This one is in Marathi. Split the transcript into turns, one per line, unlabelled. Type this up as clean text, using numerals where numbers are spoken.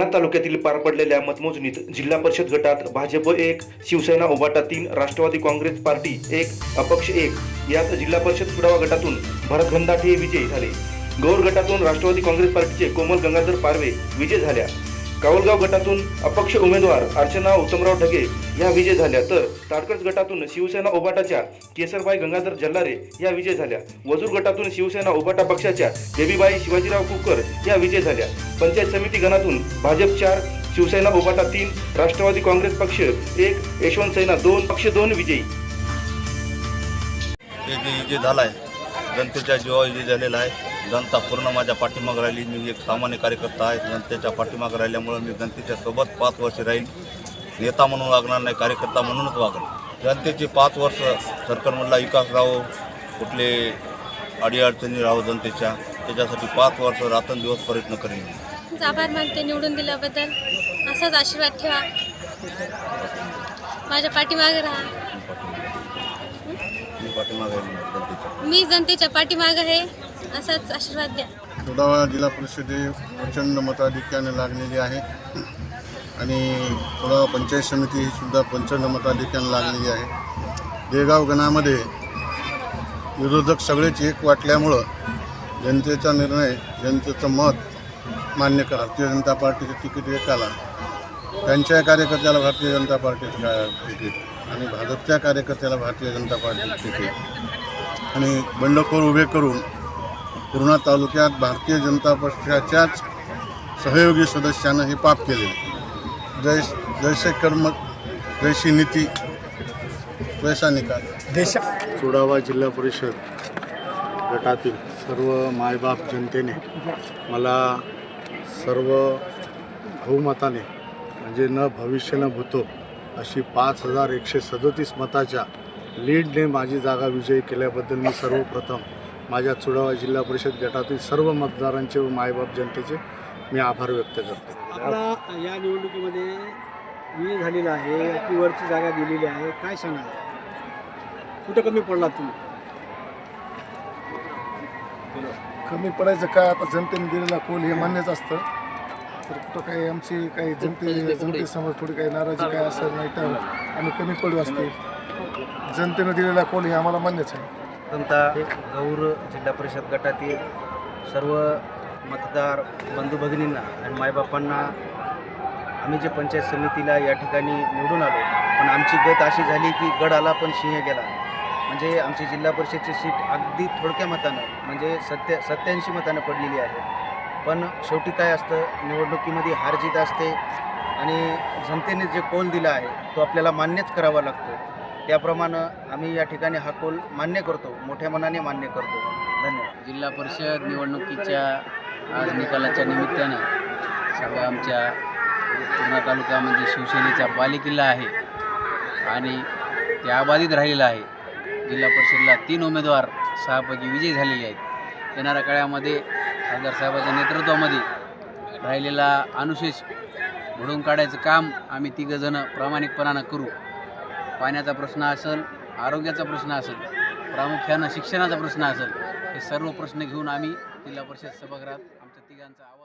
पूर्णा तालुक्यातील पार पडलेल्या मतमोजणीत जिल्हा परिषद गटात भाजप 1, शिवसेना उभाटा 3, राष्ट्रवादी काँग्रेस पार्टी 1, अपक्ष 1 यात जिल्हा परिषद कुडावा गटातून भरत गंधाटे हे विजयी झाले। गौर गटातून राष्ट्रवादी काँग्रेस पार्टीचे कोमल गंगाधर पारवे विजय झाल्या। कावलगाव गटातून अपक्ष उमेदवार अर्चना उत्तमराव ढगे या विजय झाल्या, तर ताडकर्ज गटातून शिवसेना उभाटाच्या केसरबाई गंगाधर जल्लारे या विजय झाल्या। वजूर गटातून शिवसेना उभाटा पक्षाच्या बेबीबाई शिवाजीराव कुकर या विजय झाल्या। पंचायत समिती गणातून भाजप 4, शिवसेना उभाटा 3, राष्ट्रवादी काँग्रेस पक्ष 1, यशवंत सेना 2, पक्ष 2 विजयी
झालाय। जनतेच्या जीवावर विजय झालेला आहे। जनता पूर्ण माझ्या पाठीमागे राहिली। मी एक सामान्य कार्यकर्ता आहे। जनतेच्या पाठीमागे राहिल्यामुळे मी जनतेच्या सोबत 5 वर्ष राहील। नेता म्हणून वागणार नाही, कार्यकर्ता म्हणूनच वागेल। जनतेचे 5 वर्ष सरकारमधला विकास राहो, कुठले अडीअडचणी राहो जनतेच्या, त्याच्यासाठी 5 वर्ष रात्रंदिवस प्रयत्न करेन।
आभार मानते निवडून दिल्याबद्दल। असाच आशीर्वाद ठेवा, माझ्या पाठीमागे राहा। मी जनतेच्या पाठीमागे आहे, असाच आशीर्वाद द्या।
कुडावा जिल्हा परिषदे प्रचंड मताधिक्याने लागलेली आहे आणि कुडावा पंचायत समिती सुद्धा प्रचंड मताधिक्याने लागलेली आहे। देगाव गणामध्ये विरोधक सगळेच एक वाटल्यामुळं जनतेचा निर्णय, जनतेचं मत मान्य करा। भारतीय जनता पार्टीचे तिकीट एकाला, त्यांच्या कार्यकर्त्याला भारतीय जनता पार्टीचं तिकीट आणि भाजपच्या कार्यकर्त्याला भारतीय जनता पार्टीचं तिकीट आणि बंडखोर उभे करून पूर्णा तालुक्यात भारतीय जनता पक्षाच्याच सहयोगी सदस्यानं हे पाप केले। जैसे कर्म जैसी नीती वैसा निकाल।
कुडावा जिल्हा परिषद गटातील सर्व मायबाप जनतेने मला सर्व बहुमताने, म्हणजे न भविष्य न भूतो अशी 5137 मताच्या लीडने माझी जागा विजयी केल्याबद्दल मी सर्वप्रथम माझ्या कुडावा जिल्हा परिषद गटातील सर्व मतदारांचे व मायबाप जनतेचे मी आभार व्यक्त करतो।
आपला या निवडणुकीमध्ये विजय झालेला आहे, आपली वरची जागा दिलेली आहे, काय सांगाल? कुठं कमी पडला तुम्ही?
कमी पडायचं काय, आता जनतेने दिलेला कोल हे मान्यच असतं। तर कुठं काही आमची काही जनतेसमोर थोडी काही नाराजी काय असं नाही तर आम्ही कमी पडू असते। जनतेने दिलेला कोल हे आम्हाला मान्यच आहे।
जनता गौर जिल्हा परिषद गटातील सर्व मतदार बंधू भगिनींना आणि मायबापांना आम्ही जे पंचायत समितीला या ठिकाणी निवडून आलो, पण आमची गत अशी झाली की गड आला पण सिंह गेला। म्हणजे आमची जिल्हा परिषदची सीट अगदी थोडक्या मतानं, म्हणजे 87 मतानं पडलेली आहे। पण शेवटी काय असतं, निवडणुकीमध्ये हार जीत असते आणि जनतेने जे कौल दिला आहे तो आपल्याला मान्यच करावा लागतो। त्याप्रमाणे आम्ही या ठिकाणी हा कौल मान्य करतो, मोठ्या मनाने मान्य करतो। धन्यवाद।
जिल्हा परिषद निवडणुकीच्या आज निकालाच्या निमित्तानं सगळं आमच्या पूर्णा तालुक्यामध्ये शिवसेनेचा बालेकिल्ला आहे आणि ते अबाधित राहिलेला आहे। जिल्हा परिषदला 3 उमेदवार 6 पैकी विजयी झालेले आहेत। येणाऱ्या काळामध्ये खासदार साहेबांच्या नेतृत्वामध्ये राहिलेला अनुशेष भरून काढायचं काम आम्ही 3 जण प्रामाणिकपणानं करू। पाण्याचा प्रश्न असेल, आरोग्याचा प्रश्न असेल, प्रामुख्यानं शिक्षणाचा प्रश्न असेल, हे सर्व प्रश्न घेऊन आम्ही जिल्हा परिषद सभागृहात आमच्या 3 आवाज